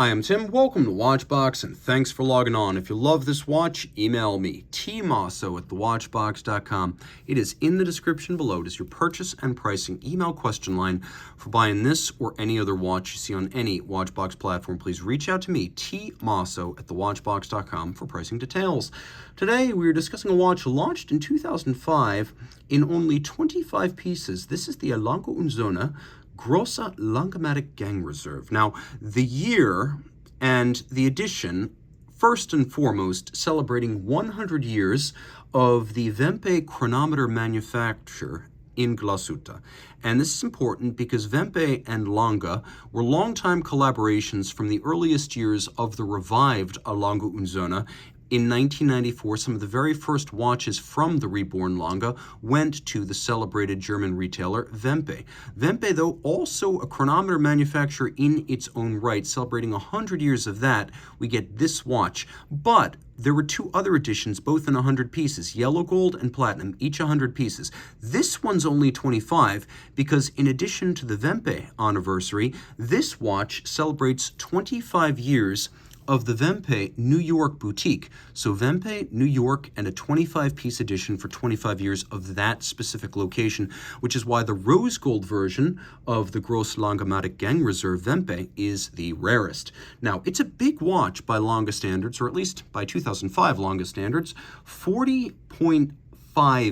Hi, I'm Tim. Welcome to Watchbox, and thanks for logging on. If you love this watch, email me, Team Mosso at thewatchbox.com. It is in the description below. It is your purchase and pricing email question line for buying this or any other watch you see on any Watchbox platform. Please reach out to me, T Mosso at thewatchbox.com, for pricing details. Today, we are discussing a watch launched in 2005 in only 25 pieces. This is the Lange Söhne Grosse Langematik Gangreserve. Now, the year and the edition, first and foremost, celebrating 100 years of the Wempe chronometer manufacture in Glashütte. And this is important because Wempe and Lange were longtime collaborations from the earliest years of the revived Lange Söhne. In 1994, some of the very first watches from the reborn Lange went to the celebrated German retailer Wempe. Wempe, though, also a chronometer manufacturer in its own right. Celebrating 100 years of that, we get this watch. But there were two other editions, both in 100 pieces, yellow gold and platinum, each 100 pieces. This one's only 25 because in addition to the Wempe anniversary, this watch celebrates 25 years of the Wempe New York boutique. So Wempe, New York, and a 25-piece edition for 25 years of that specific location, which is why the rose gold version of the Grosse Langematik Gangreserve Wempe is the rarest. Now, it's a big watch by Lange standards, or at least by 2005 Lange standards, 40.5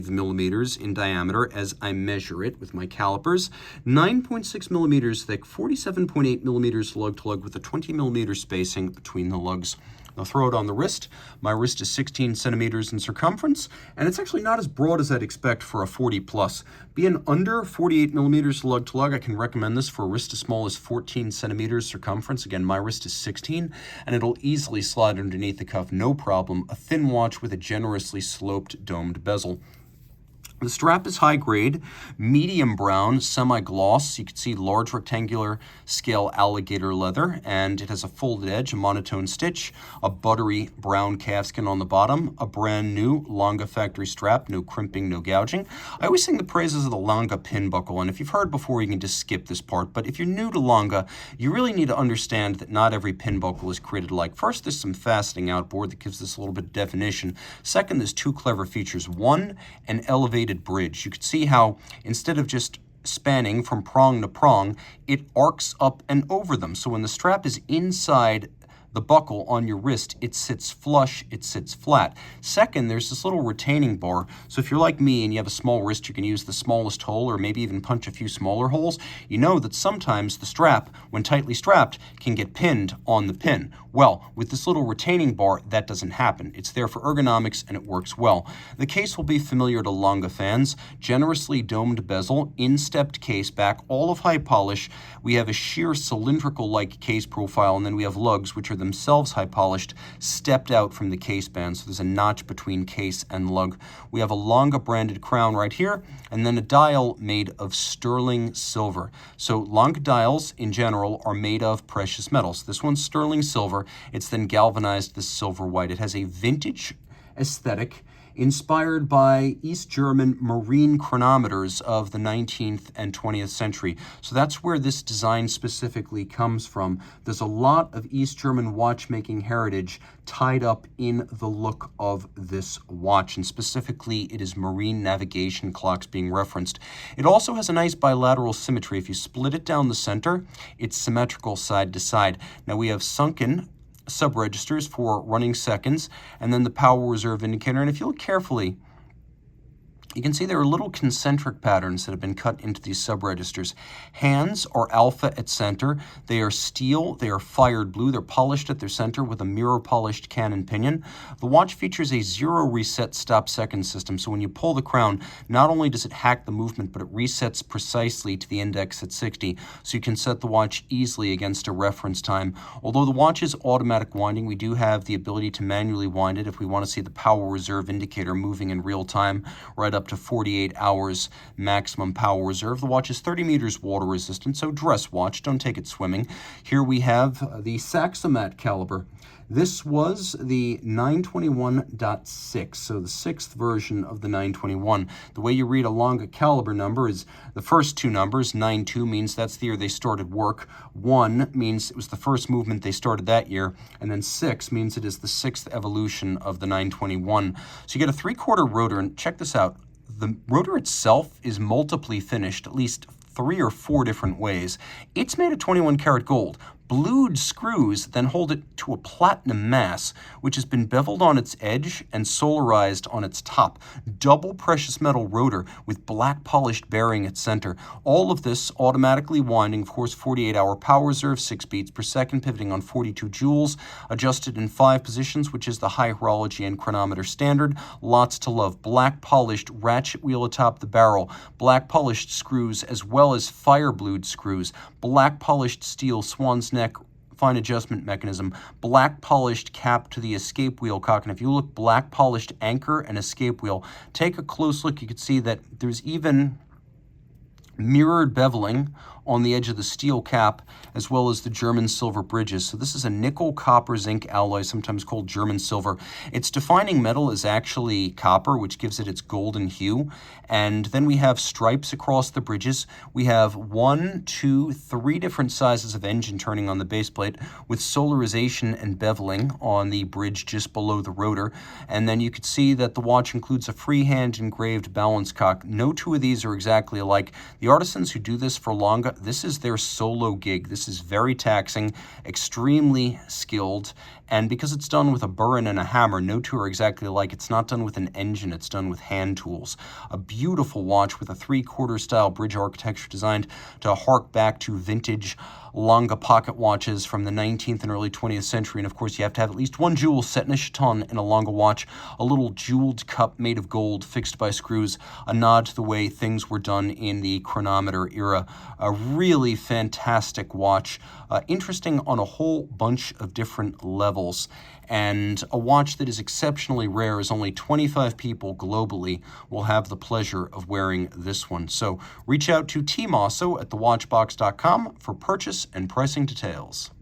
millimeters in diameter as I measure it with my calipers, 9.6 millimeters thick, 47.8 millimeters lug-to-lug with a 20 millimeter spacing between the lugs. I'll throw it on the wrist. My wrist is 16 centimeters in circumference, and it's actually not as broad as I'd expect for a 40 plus. Being under 48 millimeters lug-to-lug, I can recommend this for a wrist as small as 14 centimeters circumference. Again, my wrist is 16, and it'll easily slide underneath the cuff, no problem. A thin watch with a generously sloped domed bezel. The strap is high grade, medium brown, semi-gloss. You can see large rectangular scale alligator leather, and it has a folded edge, a monotone stitch, a buttery brown calfskin on the bottom, a brand new Lange factory strap, no crimping, no gouging. I always sing the praises of the Lange pin buckle, and if you've heard before, you can just skip this part. But if you're new to Lange, you really need to understand that not every pin buckle is created alike. First, there's some fastening outboard that gives this a little bit of definition. Second, there's two clever features. One, an elevated bridge. You can see how instead of just spanning from prong to prong, it arcs up and over them. So when the strap is inside the buckle on your wrist, it sits flush, it sits flat. Second, there's this little retaining bar. So if you're like me and you have a small wrist, you can use the smallest hole or maybe even punch a few smaller holes. You know that sometimes the strap, when tightly strapped, can get pinned on the pin. Well, with this little retaining bar, that doesn't happen. It's there for ergonomics and it works well. The case will be familiar to Lange fans. Generously domed bezel, instepped case back, all of high polish. We have a sheer cylindrical-like case profile, and then we have lugs, which are themselves high polished, stepped out from the case band, so there's a notch between case and lug. We have a Lange branded crown right here, and then a dial made of sterling silver. So Lange dials in general are made of precious metals. This one's sterling silver. It's then galvanized this silver white. It has a vintage aesthetic inspired by East German marine chronometers of the 19th and 20th century. So that's where this design specifically comes from. There's a lot of East German watchmaking heritage tied up in the look of this watch, and specifically it is marine navigation clocks being referenced. It also has a nice bilateral symmetry. If you split it down the center, it's symmetrical side to side. Now we have sunken sub-registers for running seconds, and then the power reserve indicator. And if you look carefully, you can see there are little concentric patterns that have been cut into these sub-registers. Hands are alpha at center. They are steel. They are fired blue. They're polished at their center with a mirror-polished cannon pinion. The watch features a zero reset stop-second system, so when you pull the crown, not only does it hack the movement, but it resets precisely to the index at 60, so you can set the watch easily against a reference time. Although the watch is automatic winding, we do have the ability to manually wind it if we want to see the power reserve indicator moving in real time, right up to 48 hours maximum power reserve. The watch is 30 meters water resistant, so dress watch, don't take it swimming. Here we have the Saxomat caliber. This was the 921.6, so the 6th version of the 921. The way you read a Lange caliber number is the first two numbers. 92 means that's the year they started work. 1 means it was the first movement they started that year. And then 6 means it is the 6th evolution of the 921. So you get a 3/4 rotor, and check this out. The rotor itself is multiply finished, at least 3 or 4 different ways. It's made of 21 karat gold. Blued screws then hold it to a platinum mass, which has been beveled on its edge and solarized on its top. Double precious metal rotor with black polished bearing at center. All of this automatically winding, of course, 48-hour power reserve, 6 beats per second, pivoting on 42 joules, adjusted in 5 positions, which is the high horology and chronometer standard. Lots to love. Black polished ratchet wheel atop the barrel, black polished screws as well as fire blued screws, black polished steel swan's neck fine adjustment mechanism, black polished cap to the escape wheel cock. And if you look, black polished anchor and escape wheel. Take a close look, you can see that there's even mirrored beveling on the edge of the steel cap, as well as the German silver bridges. So this is a nickel copper zinc alloy, sometimes called German silver. Its defining metal is actually copper, which gives it its golden hue. And then we have stripes across the bridges. We have 1, 2, 3 different sizes of engine turning on the base plate, with solarization and beveling on the bridge just below the rotor. And then you can see that the watch includes a freehand engraved balance cock. No two of these are exactly alike. The artisans who do this for Lange, this is their solo gig. This is very taxing, extremely skilled, and because it's done with a burin and a hammer, no two are exactly alike. It's not done with an engine, it's done with hand tools. A beautiful watch with a 3/4 style bridge architecture designed to hark back to vintage Lange pocket watches from the 19th and early 20th century. And of course, you have to have at least 1 jewel set in a chaton in a Lange watch, a little jeweled cup made of gold fixed by screws, a nod to the way things were done in the chronometer era. A really fantastic watch, interesting on a whole bunch of different levels, and a watch that is exceptionally rare, as only 25 people globally will have the pleasure of wearing this one. So reach out to Team Mosso at thewatchbox.com for purchase and pricing details.